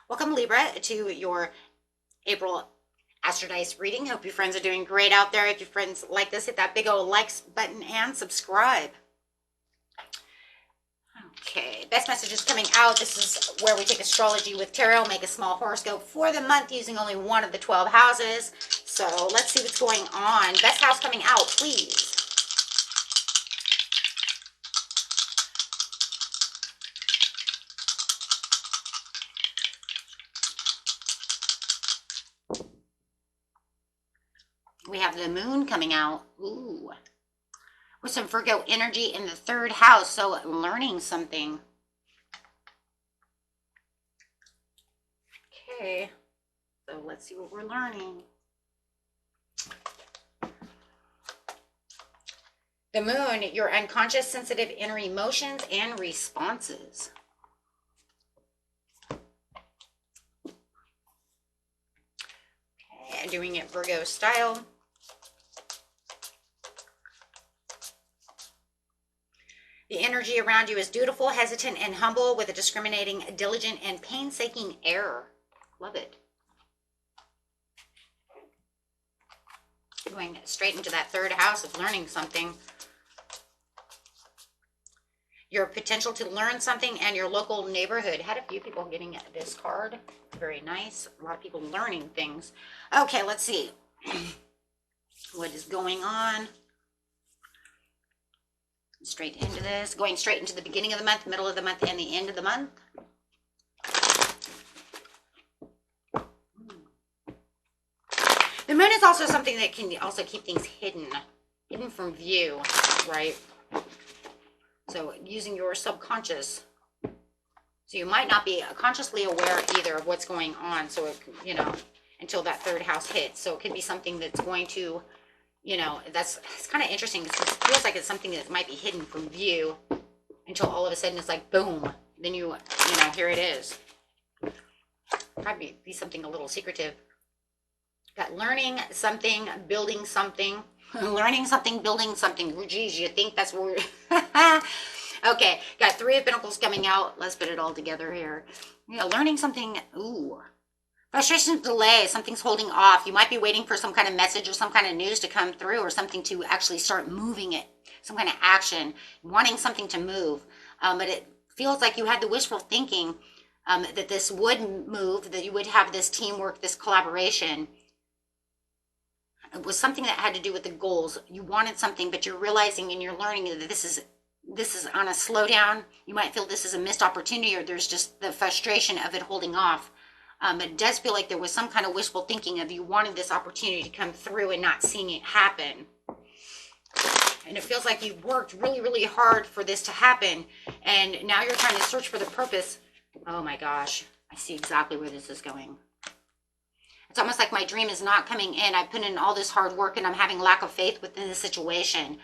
Welcome, Libra, to your April Astro Dice reading. Hope your friends are doing great out there. If your friends like this, hit that big old likes button and subscribe. Okay, best messages coming out. This is where we take astrology with tarot, make a small horoscope for the month using only one of the 12 houses. So let's see what's going on. Best house coming out, please. We have the moon coming out. Ooh. With some Virgo energy in the third house. So learning something. Okay. So let's see what we're learning. The moon, your unconscious, sensitive inner emotions and responses. Okay, doing it Virgo style. The energy around you is dutiful, hesitant, and humble with a discriminating, diligent, and painstaking air. Love it. Going straight into that third house of learning something. Your potential to learn something and your local neighborhood. Had a few people getting this card. Very nice. A lot of people learning things. Okay, let's see. What is going on? Straight into this, going straight into the beginning of the month, middle of the month, and the end of the month. The moon is also something that can also keep things hidden from view, right? So using your subconscious. So you might not be consciously aware either of what's going on. So, until that third house hits. So it could be something that's going to, it's kind of interesting. It feels like it's something that might be hidden from view until all of a sudden it's like, boom. Then here it is. Probably be something a little secretive. Got learning something, building something. Learning something, building something. Geez, you think that's where Okay, got Three of Pentacles coming out. Let's put it all together here. Learning something. Ooh. Frustration, delay, something's holding off. You might be waiting for some kind of message or some kind of news to come through or something to actually start moving it. Some kind of action, wanting something to move. But it feels like you had the wishful thinking that this would move, that you would have this teamwork, this collaboration. It was something that had to do with the goals. You wanted something, but you're realizing and you're learning that this is on a slowdown. You might feel this is a missed opportunity or there's just the frustration of it holding off. It does feel like there was some kind of wishful thinking of you wanted this opportunity to come through and not seeing it happen. And it feels like you've worked really, really hard for this to happen. And now you're trying to search for the purpose. Oh my gosh, I see exactly where this is going. It's almost like my dream is not coming in. I put in all this hard work and I'm having lack of faith within the situation.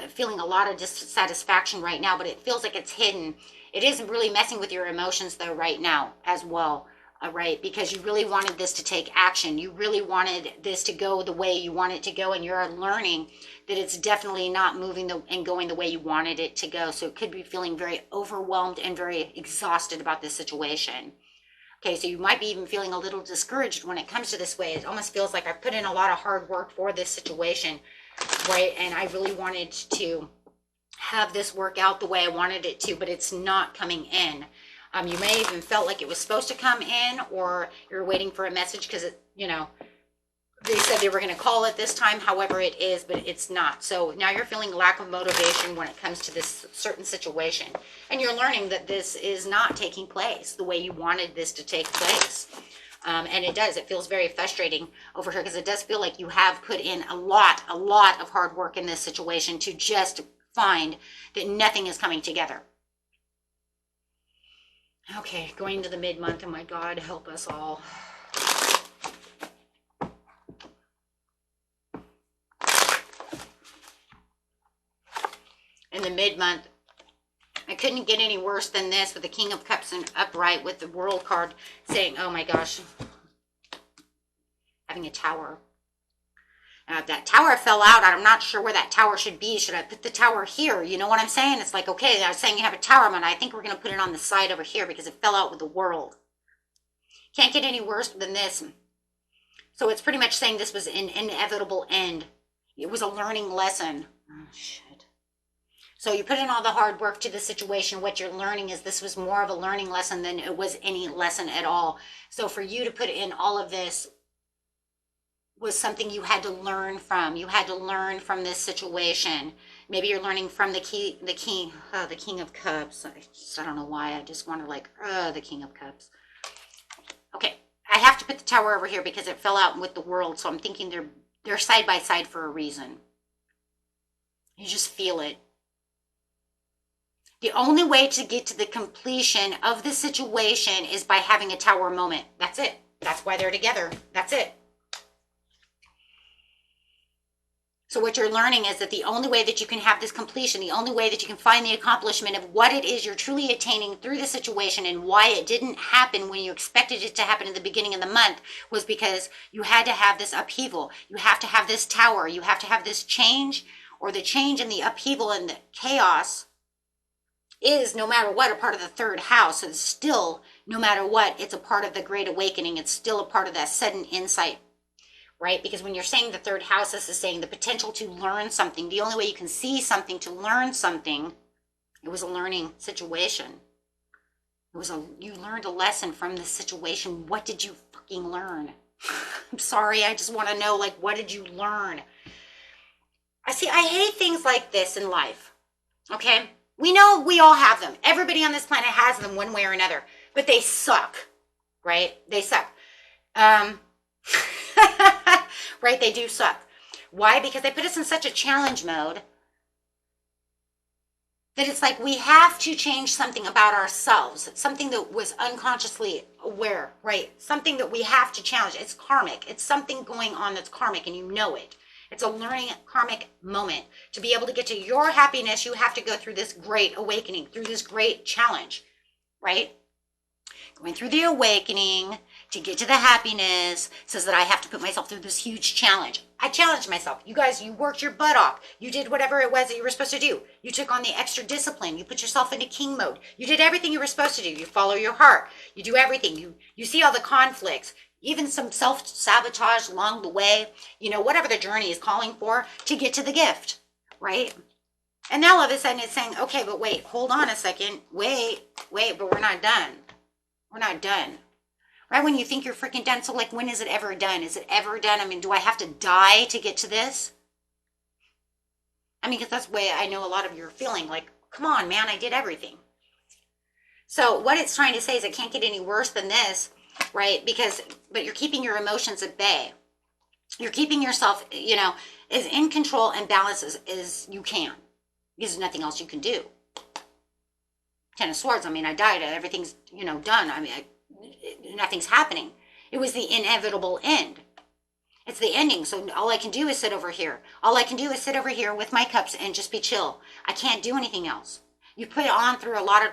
Feeling a lot of dissatisfaction right now, but it feels like it's hidden. It isn't really messing with your emotions though right now as well. Right, because you really wanted this to take action. You really wanted this to go the way you want it to go, and you're learning that it's definitely not moving and going the way you wanted it to go. So it could be feeling very overwhelmed and very exhausted about this situation. Okay, so you might be even feeling a little discouraged when it comes to this way. It almost feels like I put in a lot of hard work for this situation, right? And I really wanted to have this work out the way I wanted it to, but it's not coming in. You may even felt like it was supposed to come in, or you're waiting for a message because they said they were going to call it this time. However, it is, but it's not. So now you're feeling lack of motivation when it comes to this certain situation, and you're learning that this is not taking place the way you wanted this to take place. And it does. It feels very frustrating over here because it does feel like you have put in a lot of hard work in this situation to just find that nothing is coming together. Okay, going to the mid-month, and my God, help us all. In the mid-month, I couldn't get any worse than this with the King of Cups and upright with the World card saying, oh my gosh, having a tower. That tower fell out. I'm not sure where that tower should be. Should I put the tower here? You know what I'm saying? It's like, okay, I was saying you have a tower, but I think we're going to put it on the side over here because it fell out with the World. Can't get any worse than this. So it's pretty much saying this was an inevitable end. It was a learning lesson. Oh, shit. So you put in all the hard work to the situation. What you're learning is this was more of a learning lesson than it was any lesson at all. So for you to put in all of this was something you had to learn from. You had to learn from this situation. Maybe you're learning from the King of Cups. I don't know why. I just want to like, the King of Cups. Okay, I have to put the Tower over here because it fell out with the World. So I'm thinking they're side by side for a reason. You just feel it. The only way to get to the completion of the situation is by having a Tower moment. That's it. That's why they're together. That's it. So what you're learning is that the only way that you can have this completion, the only way that you can find the accomplishment of what it is you're truly attaining through the situation and why it didn't happen when you expected it to happen in the beginning of the month was because you had to have this upheaval. You have to have this Tower. You have to have this change, or the change and the upheaval and the chaos is, no matter what, a part of the third house. It's still, no matter what, it's a part of the Great Awakening. It's still a part of that sudden insight. Right? Because when you're saying the third house, this is saying the potential to learn something. The only way you can see something to learn something, it was a learning situation. You learned a lesson from this situation. What did you fucking learn? I'm sorry, I just want to know, like, what did you learn? I hate things like this in life. Okay? We know we all have them. Everybody on this planet has them one way or another. But they suck. Right? They suck. Right? They do suck. Why? Because they put us in such a challenge mode that it's like we have to change something about ourselves, something that was unconsciously aware, right? Something that we have to challenge. It's karmic. It's something going on that's karmic, and you know it. It's a learning karmic moment. To be able to get to your happiness, you have to go through this great awakening, through this great challenge, right? Going through the awakening to get to the happiness says that I have to put myself through this huge challenge. I challenged myself. You guys, you worked your butt off. You did whatever it was that you were supposed to do. You took on the extra discipline. You put yourself into king mode. You did everything you were supposed to do. You follow your heart. You do everything. You see all the conflicts, even some self-sabotage along the way, whatever the journey is calling for to get to the gift, right? And now all of a sudden it's saying, okay, but wait, hold on a second. Wait, but we're not done. We're not done. Right when you think you're freaking done. So like, when is it ever done? Is it ever done? I mean, do I have to die to get to this? I mean, because that's the way I know a lot of you are feeling. Like, come on, man, I did everything. So what it's trying to say is it can't get any worse than this, right? But you're keeping your emotions at bay. You're keeping yourself, as in control and balance as you can. Because there's nothing else you can do. Ten of Swords, I mean, I died. Everything's, done. I mean, nothing's happening. It was the inevitable end. It's the ending. So all I can do is sit over here. All I can do is sit over here with my cups and just be chill. I can't do anything else. You put it on through a lot of,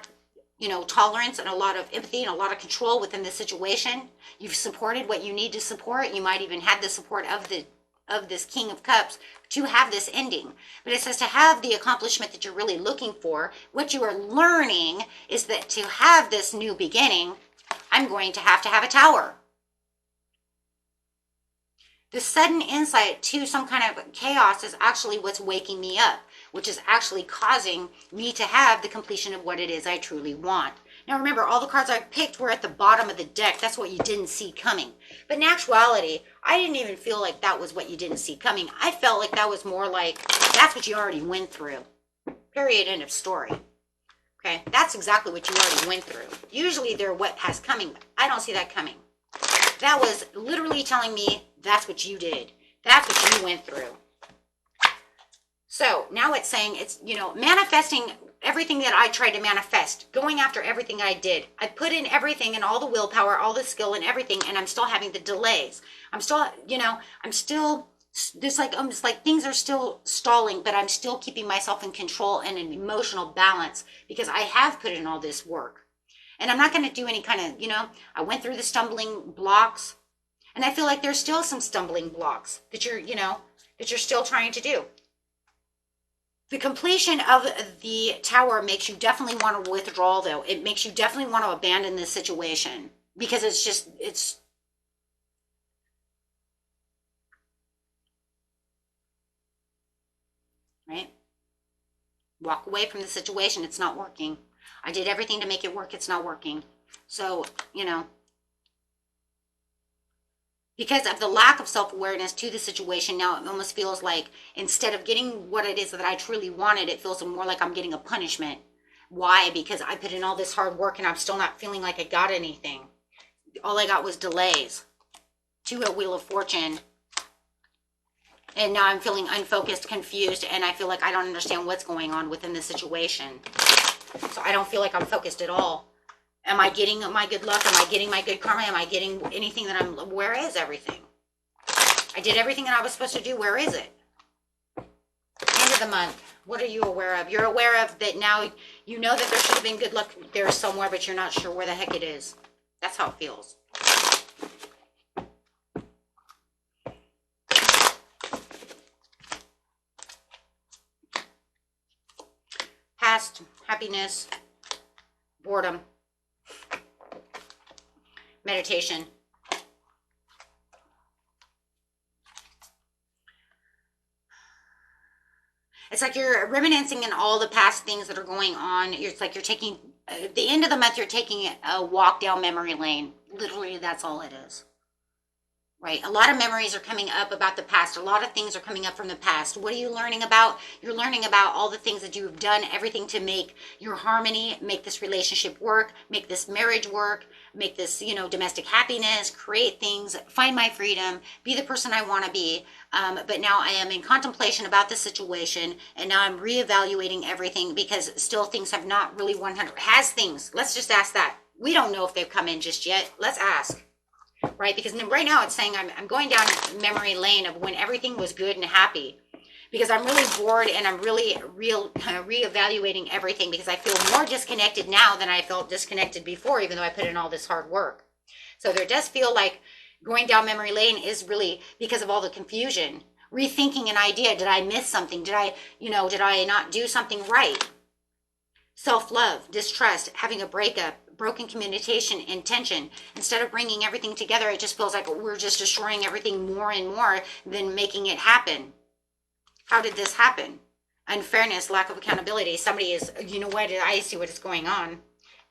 tolerance and a lot of empathy and a lot of control within the situation. You've supported what you need to support. You might even have the support of this King of Cups to have this ending. But it says to have the accomplishment that you're really looking for, what you are learning is that to have this new beginning, I'm going to have a Tower. The sudden insight to some kind of chaos is actually what's waking me up, which is actually causing me to have the completion of what it is I truly want. Now remember, all the cards I picked were at the bottom of the deck. That's what you didn't see coming. But in actuality, I didn't even feel like that was what you didn't see coming. I felt like that was more like, that's what you already went through. Period, end of story. Okay, that's exactly what you already went through. Usually they're what has coming, but I don't see that coming. That was literally telling me that's what you did. That's what you went through. So now it's saying it's, manifesting everything that I tried to manifest, going after everything I did. I put in everything and all the willpower, all the skill and everything, and I'm still having the delays. I'm still, it's like things are still stalling, but I'm still keeping myself in control and in emotional balance because I have put in all this work. And I'm not going to do any kind of, I went through the stumbling blocks, and I feel like there's still some stumbling blocks that you're still trying to do. The completion of the Tower makes you definitely want to withdraw, though. It makes you definitely want to abandon this situation. because it's right. Walk away from the situation. It's not working. I did everything to make it work. It's not working. So, you know, because of the lack of self-awareness to the situation, now it almost feels like instead of getting what it is that I truly wanted, it feels more like I'm getting a punishment. Why? Because I put in all this hard work and I'm still not feeling like I got anything. All I got was delays to a Wheel of Fortune. And now I'm feeling unfocused, confused, and I feel like I don't understand what's going on within the situation. So I don't feel like I'm focused at all. Am I getting my good luck? Am I getting my good karma? Am I getting anything that where is everything? I did everything that I was supposed to do. Where is it? End of the month. What are you aware of? You're aware of that now. You know that there should have been good luck there somewhere, but you're not sure where the heck it is. That's how it feels. Past, happiness, boredom, meditation. It's like you're reminiscing in all the past things that are going on. It's like you're taking, at the end of the month, you're taking a walk down memory lane. Literally, that's all it is. Right? A lot of memories are coming up about the past. A lot of things are coming up from the past. What are you learning about? You're learning about all the things that you've done, everything to make your harmony, make this relationship work, make this marriage work, make this, you know, domestic happiness, create things, find my freedom, be the person I want to be. But now I am in contemplation about the situation, and now I'm reevaluating everything because still things have not really 100. Has things? Let's just ask that. We don't know if they've come in just yet. Let's ask. Right? Because right now it's saying I'm going down memory lane of when everything was good and happy, because I'm really bored and I'm really reevaluating everything because I feel more disconnected now than I felt disconnected before, even though I put in all this hard work. So there does feel like going down memory lane is really because of all the confusion, rethinking an idea. Did I miss something? Did I not do something right? Self-love, distrust, having a breakup, broken communication, intention. Instead of bringing everything together, it just feels like we're just destroying everything more and more than making it happen. How did this happen? Unfairness, lack of accountability. Somebody is, you know what, I see what is going on.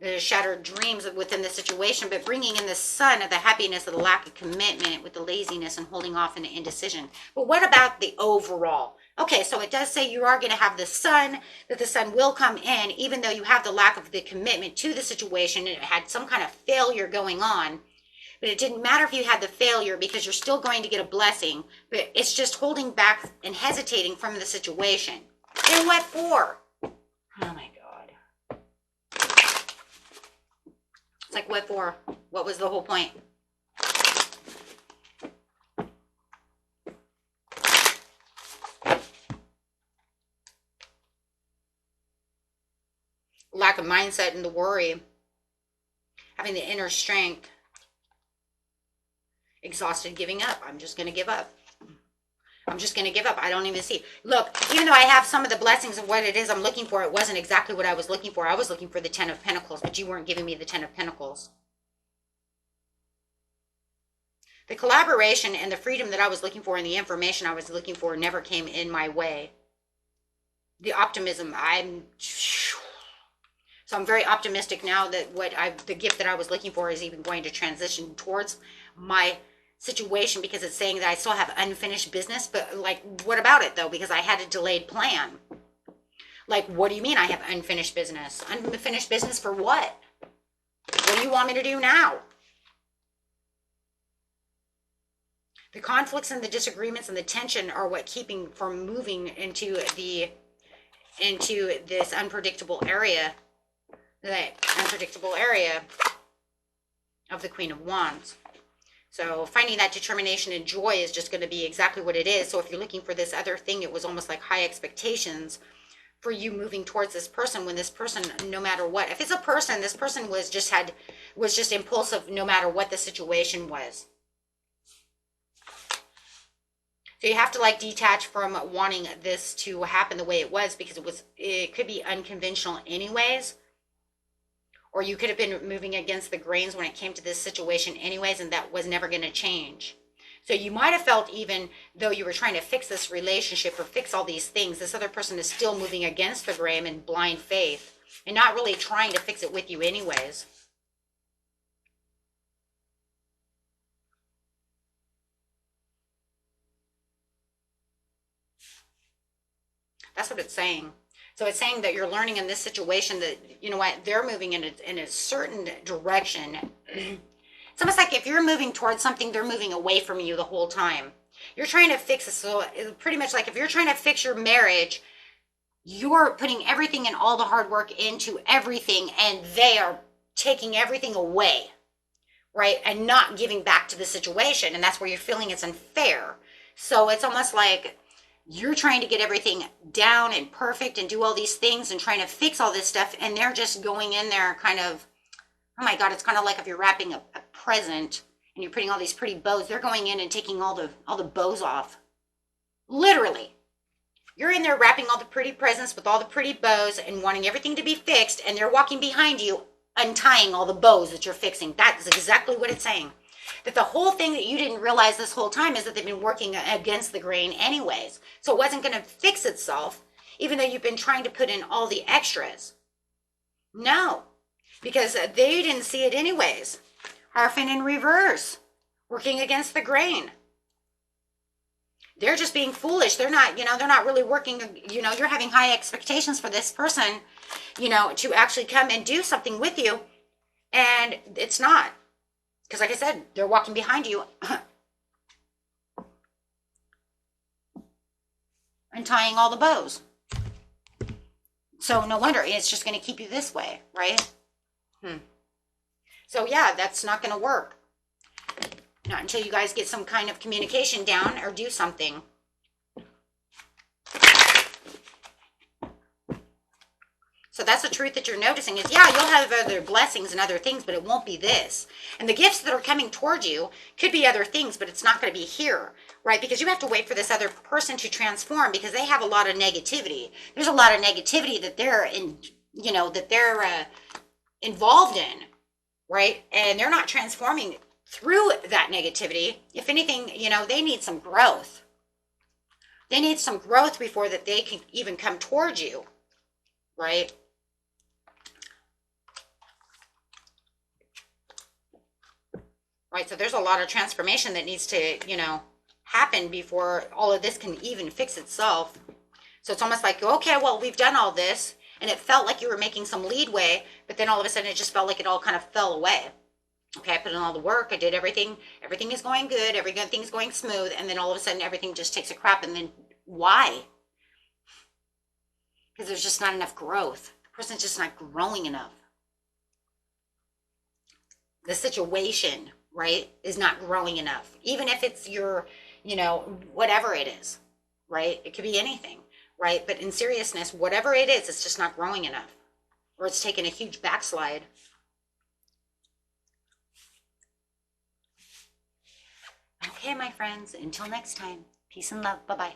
There's shattered dreams within the situation, but bringing in the sun of the happiness of the lack of commitment with the laziness and holding off and the indecision. But what about the overall? Okay, so it does say you are going to have the sun, that the sun will come in, even though you have the lack of the commitment to the situation and it had some kind of failure going on. But it didn't matter if you had the failure because you're still going to get a blessing, but it's just holding back and hesitating from the situation. And what for? Oh my God. It's like, what for? What was the whole point? Lack of mindset and the worry, having the inner strength, exhausted, giving up. I'm just going to give up. I'm just going to give up. I don't even see. Look, even though I have some of the blessings of what it is I'm looking for, it wasn't exactly what I was looking for. I was looking for the 10 of Pentacles, but you weren't giving me the 10 of Pentacles. The collaboration and the freedom that I was looking for and the information I was looking for never came in my way. The optimism, so I'm very optimistic now that the gift that I was looking for is even going to transition towards my situation, because it's saying that I still have unfinished business. But like, what about it though? Because I had a delayed plan. Like, what do you mean I have unfinished business? Unfinished business for what? What do you want me to do now? The conflicts and the disagreements and the tension are what keeping from moving into this unpredictable area. That unpredictable area of the Queen of Wands. So finding that determination and joy is just going to be exactly what it is. So if you're looking for this other thing, it was almost like high expectations for you moving towards this person, when this person, no matter what, if it's a person, this person was just impulsive no matter what the situation was. So you have to like detach from wanting this to happen the way it was, because it could be unconventional anyways. Or you could have been moving against the grains when it came to this situation anyways, and that was never going to change. So you might have felt, even though you were trying to fix this relationship or fix all these things, this other person is still moving against the grain in blind faith and not really trying to fix it with you anyways. That's what it's saying. So it's saying that you're learning in this situation that, you know what, they're moving in a certain direction. It's almost like if you're moving towards something, they're moving away from you the whole time. You're trying to fix it. So it's pretty much like if you're trying to fix your marriage, you're putting everything and all the hard work into everything, and they are taking everything away, right? And not giving back to the situation. And that's where you're feeling it's unfair. So it's almost like you're trying to get everything down and perfect and do all these things and trying to fix all this stuff, and they're just going in there kind of, oh my God, it's kind of like if you're wrapping a present and you're putting all these pretty bows. They're going in and taking all the bows off. Literally. You're in there wrapping all the pretty presents with all the pretty bows and wanting everything to be fixed, and they're walking behind you untying all the bows that you're fixing. That is exactly what it's saying. That the whole thing that you didn't realize this whole time is that they've been working against the grain anyways. So it wasn't going to fix itself, even though you've been trying to put in all the extras. No, because they didn't see it anyways. Hierophant in reverse, working against the grain. They're just being foolish. They're not, they're not really working, you're having high expectations for this person, to actually come and do something with you. And it's not. Because like I said, they're walking behind you and tying all the bows. So no wonder it's just going to keep you this way, right? So yeah, that's not going to work. Not until you guys get some kind of communication down or do something. So that's the truth that you're noticing is, yeah, you'll have other blessings and other things, but it won't be this. And the gifts that are coming toward you could be other things, but it's not going to be here, right? Because you have to wait for this other person to transform, because they have a lot of negativity. There's a lot of negativity that they're in, that they're involved in, right? And they're not transforming through that negativity. If anything, they need some growth. They need some growth before that they can even come towards you, right? Right, so there's a lot of transformation that needs to, happen before all of this can even fix itself. So it's almost like, okay, well, we've done all this, and it felt like you were making some leadway, but then all of a sudden it just felt like it all kind of fell away. Okay, I put in all the work, I did everything is going good, everything's going smooth, and then all of a sudden everything just takes a crap, and then why? Because there's just not enough growth. The person's just not growing enough. The situation, right, is not growing enough. Even if it's your, whatever it is, right? It could be anything, right? But in seriousness, whatever it is, it's just not growing enough. Or it's taken a huge backslide. Okay, my friends, until next time, peace and love. Bye-bye.